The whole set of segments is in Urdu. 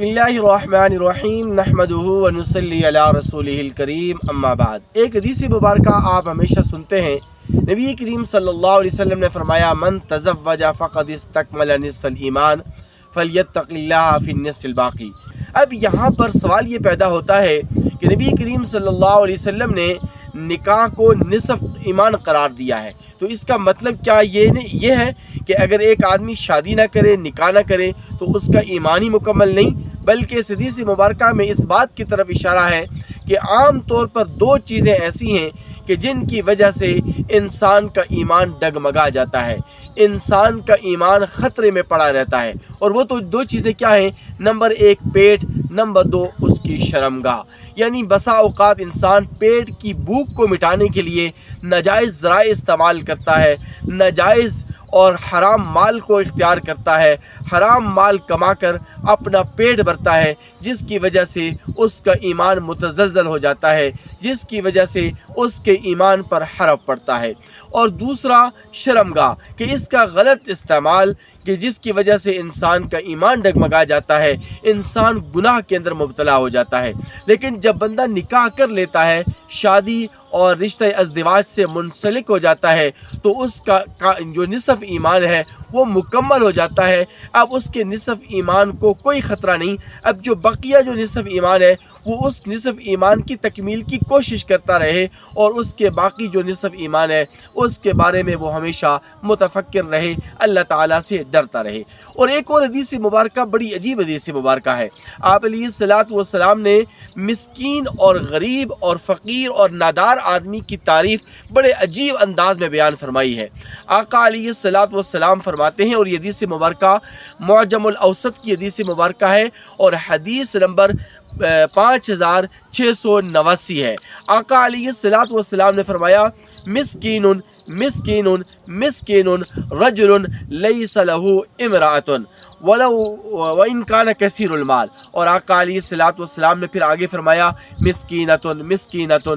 بسم اللہ الرحمن الرحیم نحمدہ ونصلی علی رسولہ الکریم اما بعد۔ ایک حدیث مبارکہ آپ ہمیشہ سنتے ہیں، نبی کریم صلی اللہ علیہ وسلم نے فرمایا من تزوج فقد استکمل نصف الایمان فلیتق اللہ فی النصف الباقی۔ اب یہاں پر سوال یہ پیدا ہوتا ہے کہ نبی کریم صلی اللہ علیہ وسلم نے نکاح کو نصف ایمان قرار دیا ہے، تو اس کا مطلب کیا یہ ہے کہ اگر ایک آدمی شادی نہ کرے، نکاح نہ کرے تو اس کا ایمان ہی مکمل نہیں؟ بلکہ اس حدیث مبارکہ میں اس بات کی طرف اشارہ ہے کہ عام طور پر دو چیزیں ایسی ہیں کہ جن کی وجہ سے انسان کا ایمان ڈگمگا جاتا ہے، انسان کا ایمان خطرے میں پڑا رہتا ہے، اور وہ تو دو چیزیں کیا ہیں؟ نمبر ایک پیٹ، نمبر دو اس کی شرمگاہ۔ یعنی بسا اوقات انسان پیٹ کی بھوک کو مٹانے کے لیے ناجائز ذرائع استعمال کرتا ہے، ناجائز اور حرام مال کو اختیار کرتا ہے، حرام مال کما کر اپنا پیٹ بھرتا ہے، جس کی وجہ سے اس کا ایمان متزلزل ہو جاتا ہے، جس کی وجہ سے اس کے ایمان پر حرف پڑتا ہے۔ اور دوسرا شرمگاہ، کہ اس کا غلط استعمال کہ جس کی وجہ سے انسان کا ایمان ڈگمگا جاتا ہے، انسان گناہ کے اندر مبتلا ہو جاتا ہے۔ لیکن جب بندہ نکاح کر لیتا ہے، شادی اور رشتہ ازدواج سے منسلک ہو جاتا ہے، تو اس کا جو نصف ایمان ہے وہ مکمل ہو جاتا ہے۔ اب اس کے نصف ایمان کو کوئی خطرہ نہیں۔ اب جو بقیہ جو نصف ایمان ہے وہ اس نصف ایمان کی تکمیل کی کوشش کرتا رہے، اور اس کے باقی جو نصف ایمان ہے اس کے بارے میں وہ ہمیشہ متفکر رہے، اللہ تعالیٰ سے ڈرتا رہے۔ اور ایک اور حدیث مبارکہ بڑی عجیب حدیث مبارکہ ہے۔ آپ علیہ السلام نے مسکین اور غریب اور فقیر اور نادار آدمی کی تعریف بڑے عجیب انداز میں بیان فرمائی ہے۔ آقا علیہ السلام فرماتے ہیں، اور یہ حدیث مبارکہ معجم الاوسط کی حدیث مبارکہ ہے اور حدیث نمبر 5689 ہے۔ آقا علیہ السلام نے فرمایا مسکین مسکین مسکین رجل لیس له امرأۃ وَإِن كَانَ كَثِيرُ الْمَالِ۔ اور آقا علیہ السلام نے پھر آگے فرمایا مسکینۃ مسکینۃ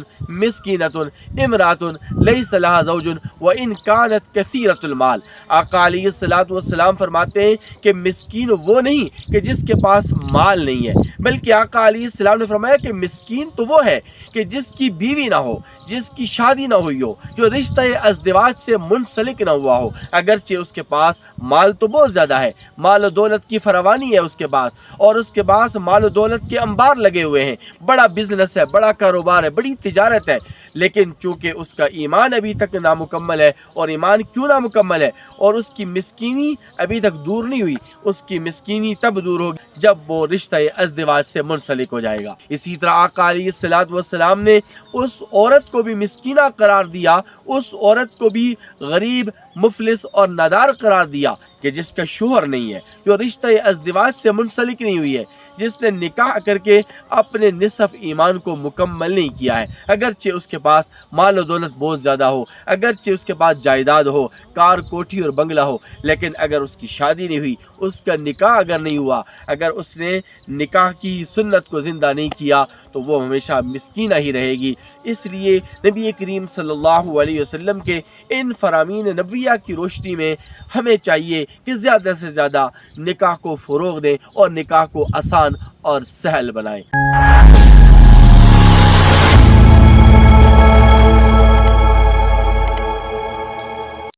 مسکینۃ امرأۃ لیس لها زوج وَإِن كَانَتْ كَثِيرَةُ الْمَالِ۔ آقا علیہ السلام فرماتے ہیں کہ مسکین وہ نہیں کہ جس کے پاس مال نہیں ہے، بلکہ آقا علیہ السلام نے فرمایا کہ مسکین تو وہ ہے کہ جس کی بیوی نہ ہو، جس کی شادی نہ ہوئی ہو، جو رشتہ ازدواج سے منسلک نہ ہوا ہو، اگرچہ اس کے پاس مال تو بہت زیادہ ہے، مال و دولت کی فراوانی ہے اس کے پاس، اور اس کے پاس مال و دولت کے انبار لگے ہوئے ہیں، بڑا بزنس ہے، بڑا کاروبار ہے، بڑی تجارت ہے، لیکن چونکہ اس کا ایمان ابھی تک نامکمل ہے، اور ایمان کیوں نامکمل ہے؟ اور اس کی مسکینی ابھی تک دور نہیں ہوئی، اس کی مسکینی تب دور ہوگی جب وہ رشتہ ازدواج سے منسلک ہو جائے گا۔ اسی طرح آقا علیہ السلام نے اس عورت کو بھی مسکینہ قرار دیا، اس عورت کو بھی غریب، مفلس اور نادار قرار دیا کہ جس کا شوہر نہیں ہے، جو رشتہ ازدواج سے منسلک نہیں ہوئی ہے، جس نے نکاح کر کے اپنے نصف ایمان کو مکمل نہیں کیا ہے، اگرچہ اس کے پاس مال و دولت بہت زیادہ ہو، اگرچہ اس کے پاس جائیداد ہو، کار کوٹھی اور بنگلہ ہو، لیکن اگر اس کی شادی نہیں ہوئی، اس کا نکاح اگر نہیں ہوا، اگر اس نے نکاح کی سنت کو زندہ نہیں کیا، تو وہ ہمیشہ مسکینہ ہی رہے گی۔ اس لیے نبی کریم صلی اللہ علیہ وسلم کے ان فرامین نبویہ کی روشنی میں ہمیں چاہیے کہ زیادہ سے زیادہ نکاح کو فروغ دیں اور نکاح کو آسان اور سہل بنائیں۔